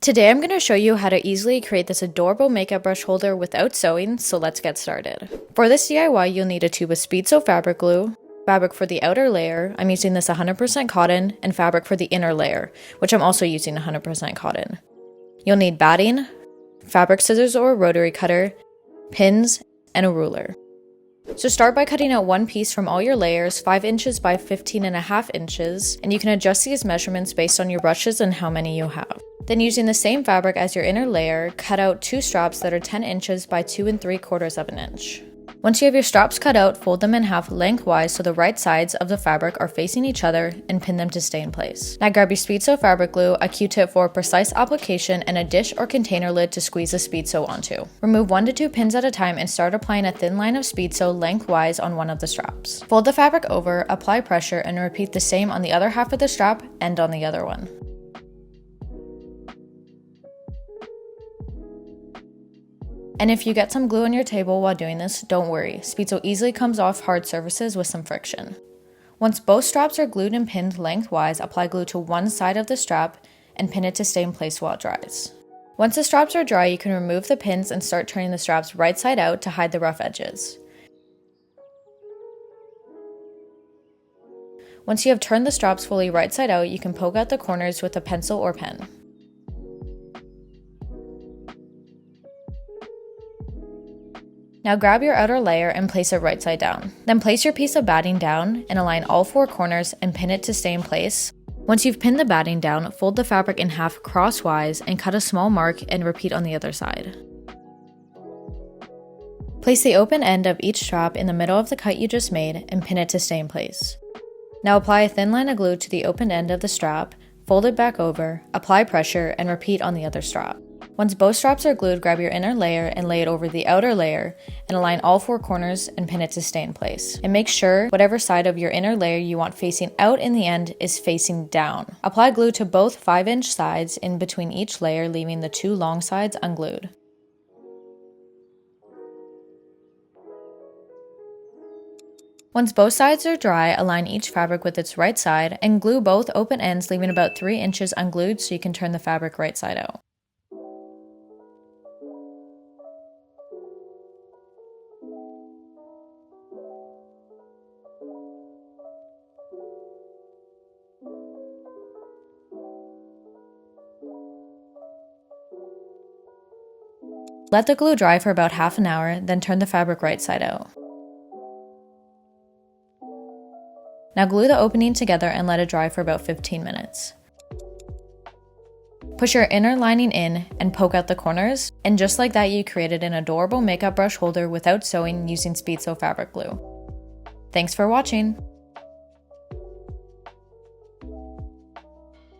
Today I'm going to show you how to easily create this adorable makeup brush holder without sewing, so let's get started. For this DIY, you'll need a tube of speedsew fabric glue, fabric for the outer layer, I'm using this 100% cotton, and fabric for the inner layer, which I'm also using 100% cotton. You'll need batting, fabric scissors or a rotary cutter, pins, and a ruler. So start by cutting out one piece from all your layers, 5 inches by 15.5 inches, and you can adjust these measurements based on your brushes and how many you have. Then using the same fabric as your inner layer, cut out 2 straps that are 10 inches by 2 3/4 inches. Once you have your straps cut out, fold them in half lengthwise so the right sides of the fabric are facing each other and pin them to stay in place. Now grab your speedsew fabric glue, a Q-tip for precise application, and a dish or container lid to squeeze the speedsew onto. Remove 1 to 2 pins at a time and start applying a thin line of speedsew lengthwise on one of the straps. Fold the fabric over, apply pressure, and repeat the same on the other half of the strap and on the other one. And if you get some glue on your table while doing this, don't worry, speedsew easily comes off hard surfaces with some friction. Once both straps are glued and pinned lengthwise, apply glue to one side of the strap and pin it to stay in place while it dries. Once the straps are dry, you can remove the pins and start turning the straps right side out to hide the rough edges. Once you have turned the straps fully right side out, you can poke out the corners with a pencil or pen. Now grab your outer layer and place it right side down. Then place your piece of batting down and align all 4 corners and pin it to stay in place. Once you've pinned the batting down, fold the fabric in half crosswise and cut a small mark and repeat on the other side. Place the open end of each strap in the middle of the cut you just made and pin it to stay in place. Now apply a thin line of glue to the open end of the strap, fold it back over, apply pressure, and repeat on the other strap. Once both straps are glued, grab your inner layer and lay it over the outer layer and align all 4 corners and pin it to stay in place. And make sure whatever side of your inner layer you want facing out in the end is facing down. Apply glue to both 5-inch sides in between each layer, leaving the 2 long sides unglued. Once both sides are dry, align each fabric with its right side and glue both open ends, leaving about 3 inches unglued so you can turn the fabric right side out. Let the glue dry for about half an hour, then turn the fabric right side out. Now glue the opening together and let it dry for about 15 minutes. Push your inner lining in and poke out the corners, and just like that you created an adorable makeup brush holder without sewing using speedsew fabric glue. Thanks for watching!